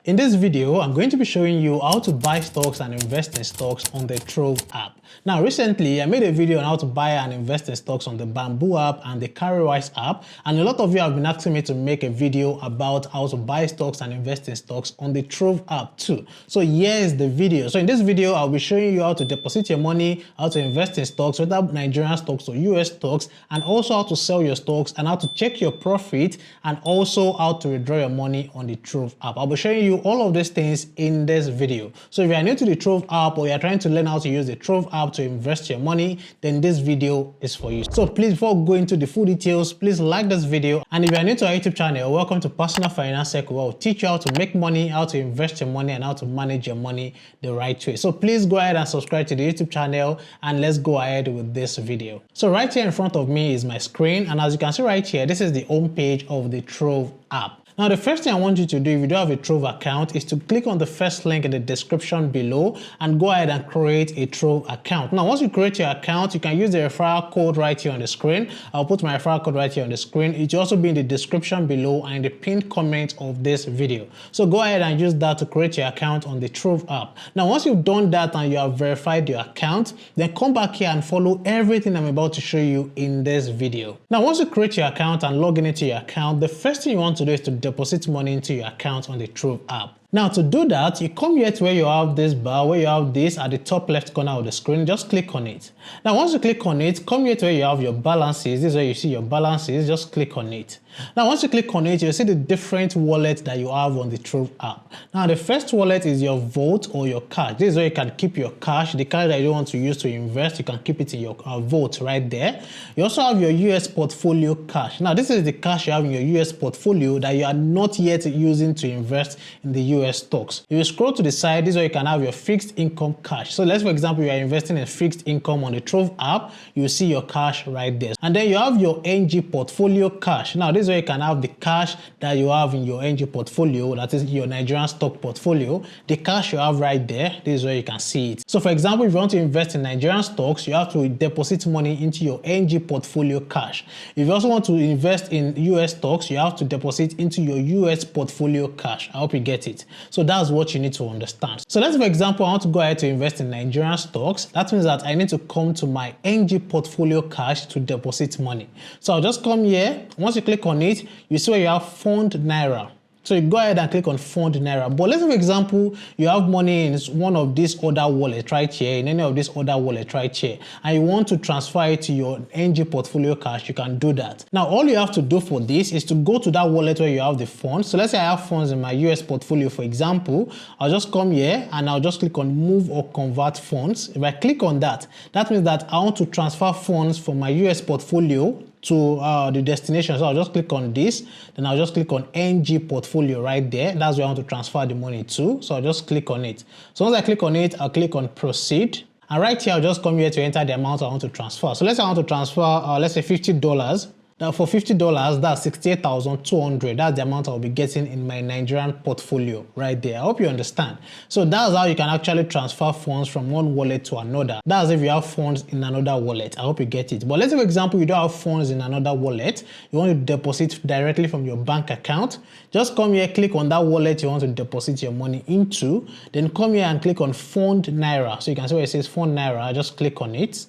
In this video, I'm going to be showing you how to buy stocks and invest in stocks on the Trove app. Now, recently, I made a video on how to buy and invest in stocks on the Bamboo app and the Carrywise app, and a lot of you have been asking me to make a video about how to buy stocks and invest in stocks on the Trove app too. So here's the video. So in this video, I'll be showing you how to deposit your money, how to invest in stocks, whether Nigerian stocks or US stocks, and also how to sell your stocks and how to check your profit, and also how to withdraw your money on the Trove app. I'll be showing you all of these things in this video. So if you are new to the Trove app or you're trying to learn how to use the Trove app to invest your money, then this video is for you. So please, before going into the full details, please like this video. And if you are new to our YouTube channel, welcome to Personal Finance Circle, where I'll teach you how to make money, how to invest your money, and how to manage your money the right way. So please go ahead and subscribe to the YouTube channel, and let's go ahead with this video. So right here in front of me is my screen, and as you can see right here, this is the home page of the Trove app. Now, the first thing I want you to do if you don't have a Trove account is to click on the first link in the description below and go ahead and create a Trove account. Now, once you create your account, you can use the referral code right here on the screen. I'll put my referral code right here on the screen. It will also be in the description below and in the pinned comment of this video. So go ahead and use that to create your account on the Trove app. Now, once you've done that and you have verified your account, then come back here and follow everything I'm about to show you in this video. Now, once you create your account and log into your account, the first thing you want to do is to deposit money into your account on the Trove app. Now, to do that, you come here to where you have this bar, where you have this at the top left corner of the screen. Just click on it. Now, once you click on it, come here to where you have your balances. This is where you see your balances. Just click on it. Now, once you click on it, you'll see the different wallets that you have on the Trove app. Now, the first wallet is your Vault or your cash. This is where you can keep your cash. The cash that you don't want to use to invest, you can keep it in your Vault right there. You also have your US portfolio cash. Now, this is the cash you have in your US portfolio that you are not yet using to invest in the US stocks. If you scroll to the side, this is where you can have your fixed income cash. So let's, for example, you are investing in fixed income on the Trove app, you see your cash right there. And then you have your NG portfolio cash. Now, this is where you can have the cash that you have in your NG portfolio, that is your Nigerian stock portfolio. The cash you have right there, this is where you can see it. So for example, if you want to invest in Nigerian stocks, you have to deposit money into your NG portfolio cash. If you also want to invest in US stocks, you have to deposit into your US portfolio cash. I hope you get it. So that's what you need to understand. So let's, for example, I want to go ahead to invest in Nigerian stocks. That means that I need to come to my NG portfolio cash to deposit money. So I'll just come here. Once you click on it, you see where you have Fund Naira. So you go ahead and click on Fund Naira. But let's say, for example, you have money in one of these other wallets right here, in any of these other wallets right here, and you want to transfer it to your NG portfolio cash, you can do that. Now, all you have to do for this is to go to that wallet where you have the funds. So let's say I have funds in my US portfolio, for example. I'll just come here and I'll just click on Move or Convert Funds. If I click on that, that means that I want to transfer funds from my US portfolio to the destination. So I'll just click on this, then I'll just click on NG portfolio right there. That's where I want to transfer the money to. So I'll just click on it. So once I click on it, I'll click on Proceed. And right here, I'll just come here to enter the amount I want to transfer. So let's say I want to transfer, let's say $50. Now for $50, that's 68,200. That's the amount I'll be getting in my Nigerian portfolio right there. I hope you understand. So that's how you can actually transfer funds from one wallet to another. That's if you have funds in another wallet. I hope you get it. But let's say, for example, you don't have funds in another wallet. You want to deposit directly from your bank account. Just come here, click on that wallet you want to deposit your money into. Then come here and click on Fund Naira. So you can see where it says Fund Naira. Just click on it.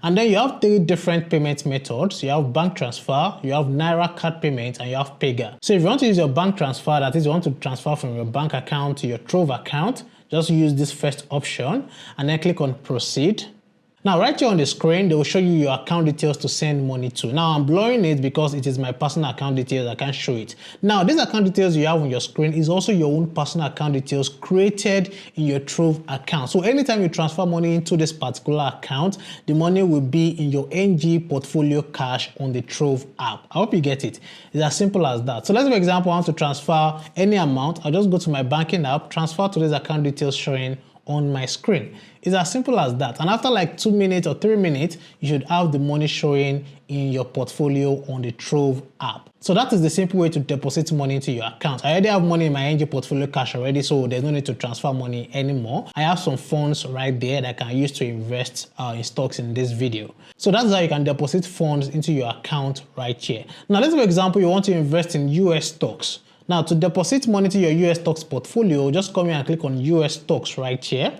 And then you have 3 different payment methods. You have bank transfer, you have Naira card payment, and you have Pega. So if you want to use your bank transfer, that is, you want to transfer from your bank account to your Trove account, just use this first option and then click on Proceed. Now, right here on the screen, they will show you your account details to send money to. Now, I'm blurring it because it is my personal account details. I can't show it. Now, these account details you have on your screen is also your own personal account details created in your Trove account. So anytime you transfer money into this particular account, the money will be in your NG portfolio cash on the Trove app. I hope you get it. It's as simple as that. So let's, for example, I want to transfer any amount. I'll just go to my banking app, transfer to this account details showing on my screen. It's as simple as that. And after like 2 minutes or 3 minutes, you should have the money showing in your portfolio on the Trove app. So that is the simple way to deposit money into your account. I already have money in my NG portfolio cash already, so there's no need to transfer money anymore. I have some funds right there that I can use to invest in stocks in this video. So that's how you can deposit funds into your account right here. Now let's, for example, you want to invest in US stocks. Now, to deposit money to your US stocks portfolio, just come here and click on US stocks right here.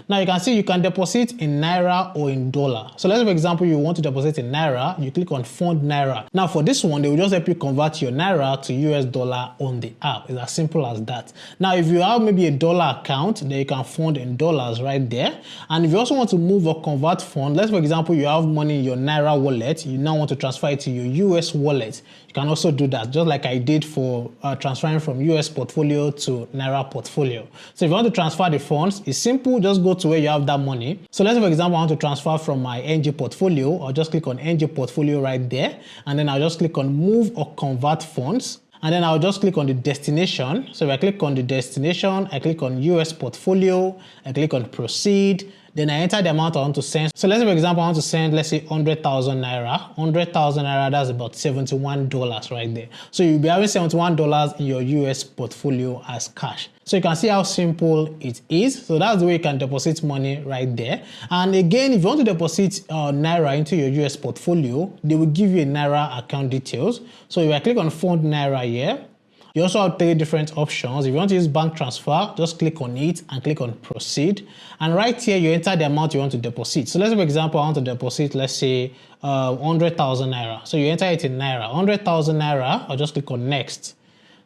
Now, you can see you can deposit in Naira or in dollar. So let's say, for example, you want to deposit in Naira, you click on Fund Naira. Now, for this one, they will just help you convert your Naira to US dollar on the app. It's as simple as that. Now, if you have maybe a dollar account, then you can fund in dollars right there. And if you also want to move or convert fund, let's for example, you have money in your Naira wallet, you now want to transfer it to your US wallet. You can also do that, just like I did for transferring from US portfolio to Naira portfolio. So if you want to transfer the funds, it's simple, just go to where you have that money. So let's say, for example, I want to transfer from my NG portfolio. I'll just click on NG portfolio right there, and then I'll just click on move or convert funds. And then I'll just click on the destination. So if I click on the destination, I click on US portfolio, I click on proceed, then I enter the amount I want to send. So let's say, for example, I want to send, let's say 100,000 Naira. 100,000 Naira, that's about $71 right there. So you'll be having $71 in your US portfolio as cash. So you can see how simple it is. So that's the way you can deposit money right there. And again, if you want to deposit Naira into your US portfolio, they will give you a Naira account details. So if I click on Fund Naira here, you also have 3 different options. If you want to use bank transfer, just click on it and click on proceed. And right here, you enter the amount you want to deposit. So let's say, for example, I want to deposit, let's say 100,000 Naira. So you enter it in Naira, 100,000 Naira, I'll just click on next.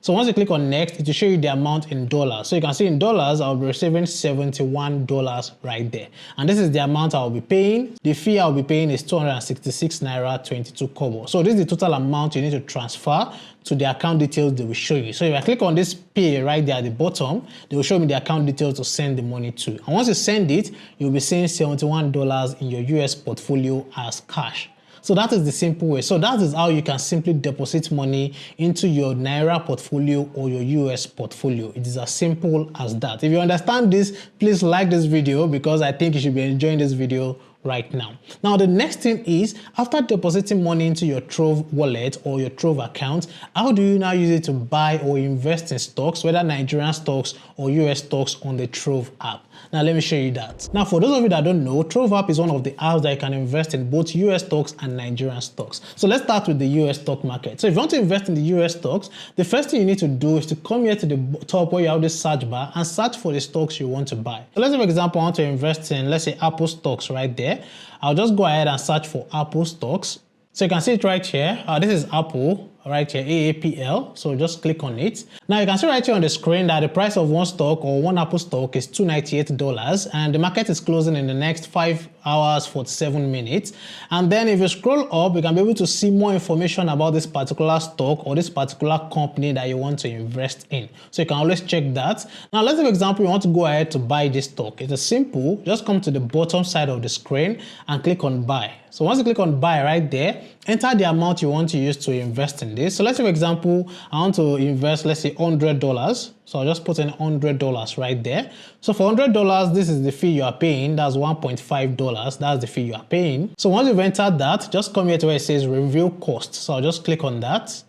So once you click on next, it will show you the amount in dollars. So you can see in dollars, I'll be receiving $71 right there. And this is the amount I'll be paying. The fee I'll be paying is 266 Naira 22 kobo. So this is the total amount you need to transfer to the account details they will show you. So if I click on this pay right there at the bottom, they will show me the account details to send the money to. And once you send it, you'll be seeing $71 in your US portfolio as cash. So that is the simple way. So that is how you can simply deposit money into your Naira portfolio or your US portfolio. It is as simple as that. If you understand this, please like this video because I think you should be enjoying this video right now. Now, the next thing is, after depositing money into your Trove wallet or your Trove account, how do you now use it to buy or invest in stocks, whether Nigerian stocks or US stocks on the Trove app? Now, let me show you that. Now, for those of you that don't know, Trove app is one of the apps that you can invest in both US stocks and Nigerian stocks. So let's start with the US stock market. So if you want to invest in the US stocks, the first thing you need to do is to come here to the top where you have this search bar and search for the stocks you want to buy. So let's say, for example, I want to invest in, let's say, Apple stocks right there. I'll just go ahead and search for Apple stocks. So you can see it right here. This is Apple right here, AAPL. So just click on it. Now you can see right here on the screen that the price of one stock or one Apple stock is $298, and the market is closing in the next 5 hours 47 minutes. And then if you scroll up, you can be able to see more information about this particular stock or this particular company that you want to invest in. So you can always check that. Now let's say, for example, you want to go ahead to buy this stock. It is simple. Just come to the bottom side of the screen and click on buy. So once you click on buy right there, enter the amount you want to use to invest in this. So let's say, for example, I want to invest, let's say $100. So I'll just put in $100 right there. So for $100, this is the fee you are paying. That's $1.5. That's the fee you are paying. So once you've entered that, just come here to where it says review cost. So I'll just click on that.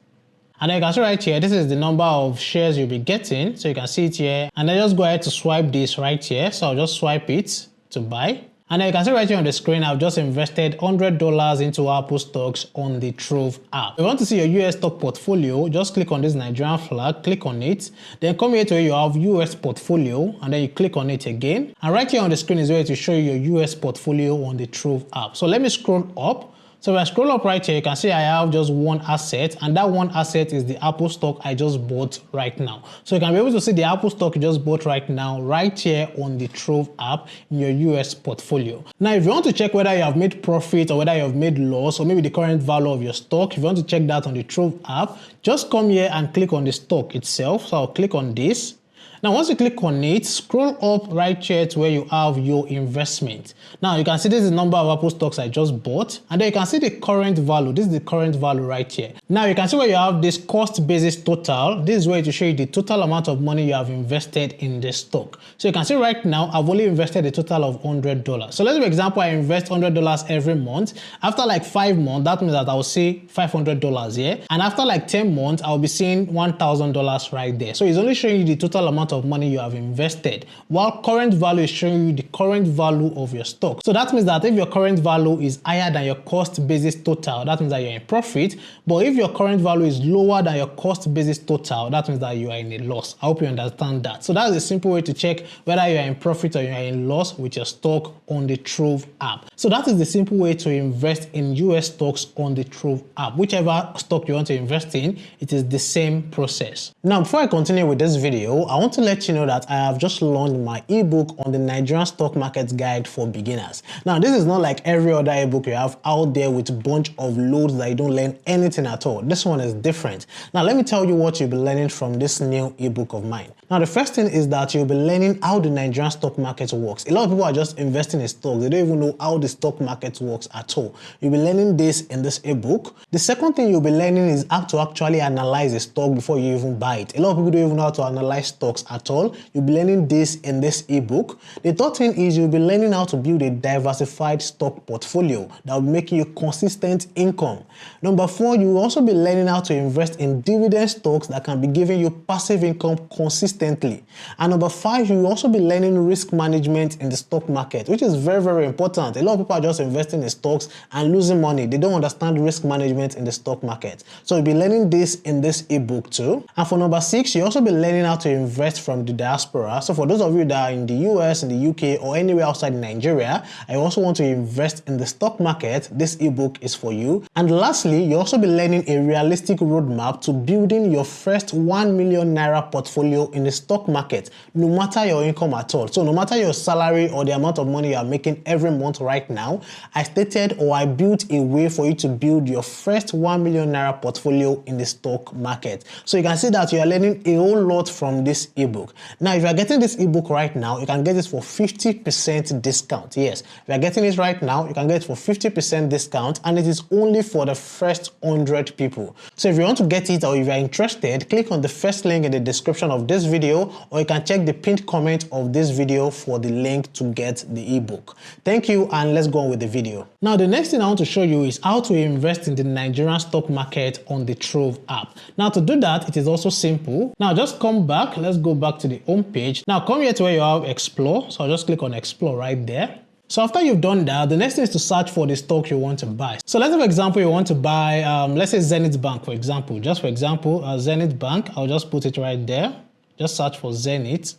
And then you can see right here, this is the number of shares you'll be getting. So you can see it here. And then just go ahead to swipe this right here. So I'll just swipe it to buy. And then you can see right here on the screen, I've just invested $100 into Apple stocks on the Trove app. If you want to see your US stock portfolio, just click on this Nigerian flag, click on it. Then come here to where you have US portfolio, and then you click on it again. And right here on the screen is where to show you your US portfolio on the Trove app. So let me scroll up. So when I scroll up right here, you can see I have just one asset, and that one asset is the Apple stock I just bought right now. So you can be able to see the Apple stock you just bought right now, right here on the Trove app in your US portfolio. Now, if you want to check whether you have made profit or whether you have made loss or maybe the current value of your stock, if you want to check that on the Trove app, just come here and click on the stock itself. So I'll click on this. Now, once you click on it, scroll up right here to where you have your investment. Now, you can see this is the number of Apple stocks I just bought, and then you can see the current value. This is the current value right here. Now, you can see where you have this cost basis total. This is where to show you the total amount of money you have invested in the stock. So you can see right now, I've only invested a total of $100. So let's say, for example, I invest $100 every month. After like 5 months, that means that I will see $500 here. And after like 10 months, I'll be seeing $1,000 right there. So it's only showing you the total amount of money you have invested, while current value is showing you the current value of your stock. So that means that if your current value is higher than your cost basis total, that means that you're in profit. But if your current value is lower than your cost basis total, that means that you are in a loss. I hope you understand that. So that's a simple way to check whether you are in profit or you are in loss with your stock on the Trove app. So that is the simple way to invest in US stocks on the Trove app. Whichever stock you want to invest in, it is the same process. Now, before I continue with this video, I want to let you know that I have just launched my ebook on the Nigerian stock market guide for beginners. Now, this is not like every other ebook you have out there with a bunch of loads that you don't learn anything at all. This one is different. Now, let me tell you what you'll be learning from this new ebook of mine. Now, the first thing is that you'll be learning how the Nigerian stock market works. A lot of people are just investing in stocks. They don't even know how the stock market works at all. You'll be learning this in this ebook. The second thing you'll be learning is how to actually analyze a stock before you even buy it. A lot of people don't even know how to analyze stocks at all. You'll be learning this in this ebook. The third thing is you'll be learning how to build a diversified stock portfolio that will be making you consistent income. Number 4, you will also be learning how to invest in dividend stocks that can be giving you passive income consistently. And number 5, you will also be learning risk management in the stock market, which is very, very important. A lot of people are just investing in stocks and losing money. They don't understand risk management in the stock market. So you'll be learning this in this ebook too. And for number 6, you'll also be learning how to invest from the diaspora. So for those of you that are in the US, in the UK, or anywhere outside Nigeria, I also want to invest in the stock market, this ebook is for you. And lastly, you'll also be learning a realistic roadmap to building your first 1 million naira portfolio in the stock market, no matter your income at all. So no matter your salary or the amount of money you are making every month right now, I stated or I built a way for you to build your first 1 million naira portfolio in the stock market. So you can see that you are learning a whole lot from this ebook. Now, if you are getting this ebook right now, you can get this for 50% discount. Yes, if you are getting it right now, you can get it for 50% discount, and it is only for the first 100 people. So if you want to get it or if you are interested, click on the first link in the description of this video, or you can check the pinned comment of this video for the link to get the ebook. Thank you, and let's go on with the video. Now, the next thing I want to show you is how to invest in the Nigerian stock market on the Trove app. Now, to do that, it is also simple. Now, just come back. Let's go back to the home page. Now, come here to where you have Explore. So I'll just click on Explore right there. So after you've done that, the next thing is to search for the stock you want to buy. So let's say, for example, you want to buy, let's say Zenith Bank, for example. Just for example, Zenith Bank, I'll just put it right there. Just search for Zenith.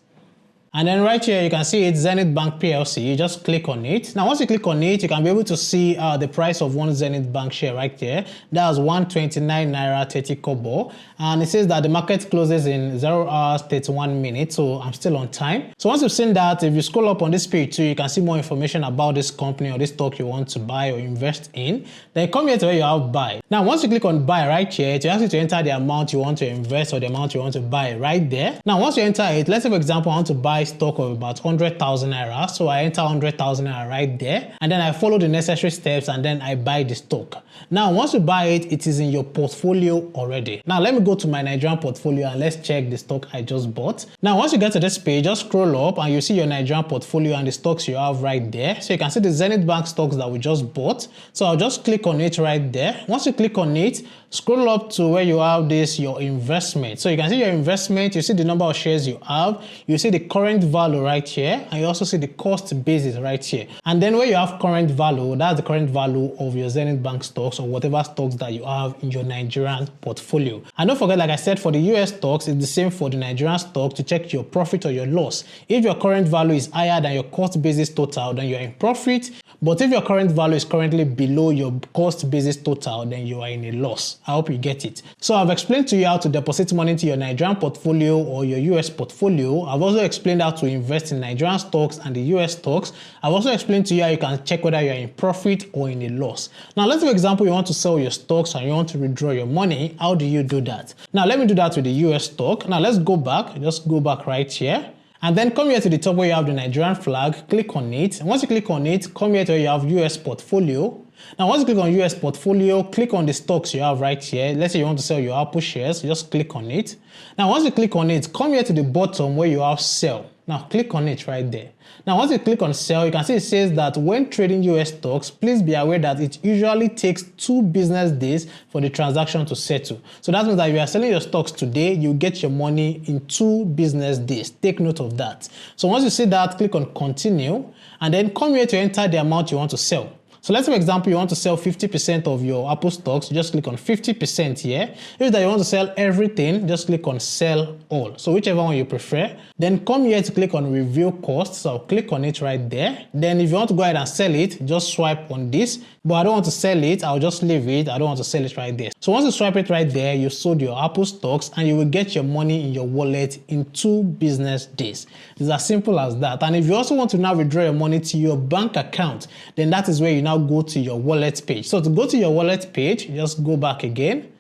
And then right here, you can see it's Zenith Bank PLC. You just click on it. Now, once you click on it, you can be able to see the price of one Zenith Bank share right there. That's 129 naira 30 kobo. And it says that the market closes in 0 hours 31 minutes. So I'm still on time. So once you've seen that, if you scroll up on this page too, you can see more information about this company or this stock you want to buy or invest in. Then come here to where you have buy. Now, once you click on buy right here, it asks you to enter the amount you want to invest or the amount you want to buy right there. Now, once you enter it, let's say, for example, I want to buy stock of about 100,000 naira. So I enter 100,000 naira right there, and then I follow the necessary steps, and then I buy the stock. Now, once you buy it, it is in your portfolio already. Now, let me go to my Nigerian portfolio and let's check the stock I just bought. Now, once you get to this page, just scroll up and you see your Nigerian portfolio and the stocks you have right there. So you can see the Zenith Bank stocks that we just bought. So I'll just click on it right there. Once you click on it, scroll up to where you have this, your investment. So you can see your investment, you see the number of shares you have, you see the current value right here, and you also see the cost basis right here. And then where you have current value, that's the current value of your Zenith Bank stocks or whatever stocks that you have in your Nigerian portfolio. And don't forget, like I said, for the US stocks, it's the same for the Nigerian stock to check your profit or your loss. If your current value is higher than your cost basis total, then you're in profit. But if your current value is currently below your cost basis total, then you are in a loss. I hope you get it. So I've explained to you how to deposit money into your Nigerian portfolio or your US portfolio. I've also explained how to invest in Nigerian stocks and the US stocks. I've also explained to you how you can check whether you're in profit or in a loss. Now, let's say, for example, you want to sell your stocks and you want to withdraw your money. How do you do that? Now, let me do that with the US stock. Now, let's go back. Just go back right here. And then come here to the top where you have the Nigerian flag, click on it. And once you click on it, come here to where you have US portfolio. Now, once you click on US portfolio, click on the stocks you have right here. Let's say you want to sell your Apple shares, just click on it. Now, once you click on it, come here to the bottom where you have sell. Now, click on it right there. Now, once you click on sell, you can see it says that when trading US stocks, please be aware that it usually takes 2 business days for the transaction to settle. So that means that if you are selling your stocks today, you get your money in 2 business days. Take note of that. So once you see that, click on continue, and then come here to enter the amount you want to sell. So let's say, for example, you want to sell 50% of your Apple stocks, just click on 50% here. If that you want to sell everything, just click on sell all. So whichever one you prefer. Then come here to click on review costs. So I'll click on it right there. Then if you want to go ahead and sell it, just swipe on this. But I don't want to sell it, I'll just leave it. I don't want to sell it right there. So once you swipe it right there, you sold your Apple stocks and you will get your money in your wallet in 2 business days. It's as simple as that. And if you also want to now withdraw your money to your bank account, then that is where you now go to your wallet page. So to go to your wallet page, just go back again.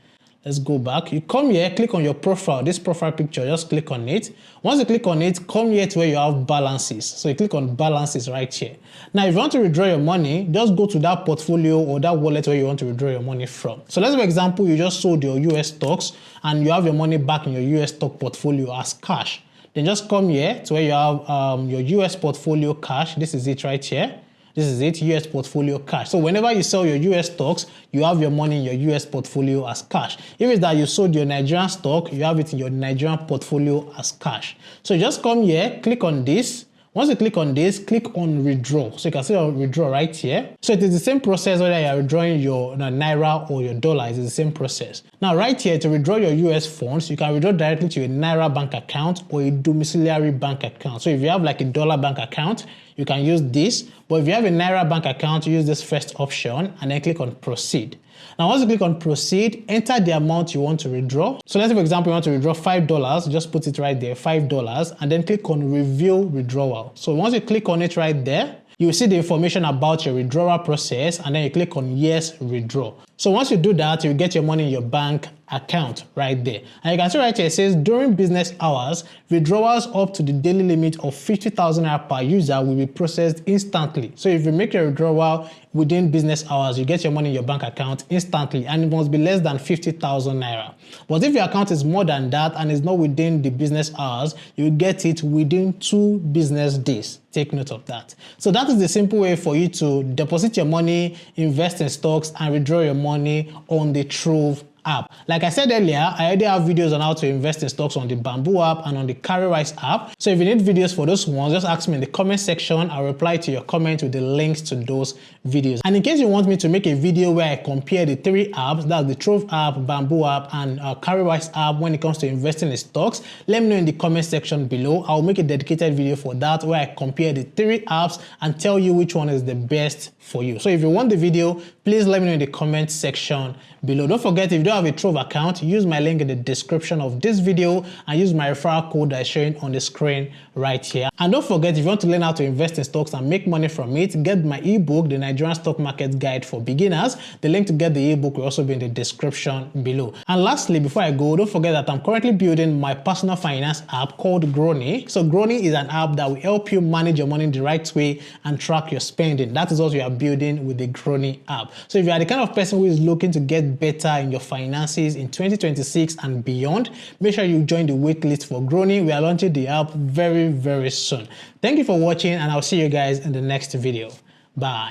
Let's go back. You come here, click on your profile, this profile picture, just click on it. Once you click on it, come here to where you have balances. So you click on balances right here. Now, if you want to withdraw your money, just go to that portfolio or that wallet where you want to withdraw your money from. So let's say, for example, you just sold your US stocks and you have your money back in your US stock portfolio as cash. Then just come here to where you have your US portfolio cash. This is it right here. This is it, US portfolio cash. So whenever you sell your US stocks, you have your money in your US portfolio as cash. If it's that you sold your Nigerian stock, you have it in your Nigerian portfolio as cash. So you just come here, click on this. Once you click on this, click on withdraw. So you can see your withdraw right here. So it is the same process whether you are withdrawing your Naira or your dollar. It's the same process. Now right here, to withdraw your US funds, you can withdraw directly to a Naira bank account or a domiciliary bank account. So if you have like a dollar bank account, you can use this. But if you have a Naira bank account, use this first option and then click on proceed. Now, once you click on proceed, enter the amount you want to withdraw. So let's say, for example, you want to withdraw $5, just put it right there, $5, and then click on review withdrawal. So once you click on it right there, you see the information about your withdrawal process, and then you click on yes, withdraw. So once you do that, you get your money in your bank account right there. And you can see right here, it says during business hours, withdrawals up to the daily limit of 50,000 naira per user will be processed instantly. So if you make your withdrawal within business hours, you get your money in your bank account instantly, and it must be less than 50,000 naira. But if your account is more than that and is not within the business hours, you get it within 2 business days. Take note of that. So that is the simple way for you to deposit your money, invest in stocks, and withdraw your money on the Trove app. Like I said earlier, I already have videos on how to invest in stocks on the Bamboo app and on the Carrywise app. So if you need videos for those ones, just ask me in the comment section. I'll reply to your comment with the links to those videos. And in case you want me to make a video where I compare the 3 apps, that's the Trove app, Bamboo app, and Carrywise app when it comes to investing in stocks, let me know in the comment section below. I'll make a dedicated video for that where I compare the 3 apps and tell you which one is the best for you. So if you want the video, please let me know in the comment section below. Don't forget, if you don't have a Trove account, use my link in the description of this video and use my referral code that is showing on the screen right here. And don't forget, if you want to learn how to invest in stocks and make money from it, get my ebook, The Nigerian Stock Market Guide for Beginners. The link to get the ebook will also be in the description below. And lastly, before I go, don't forget that I'm currently building my personal finance app called Grony. So Grony is an app that will help you manage your money the right way and track your spending. That is what we are building with the Grony app. So if you are the kind of person who is looking to get better in your finances in 2026 and beyond, make sure you join the waitlist for Grony. We are launching the app very, very soon. Thank you for watching, and I'll see you guys in the next video. Bye.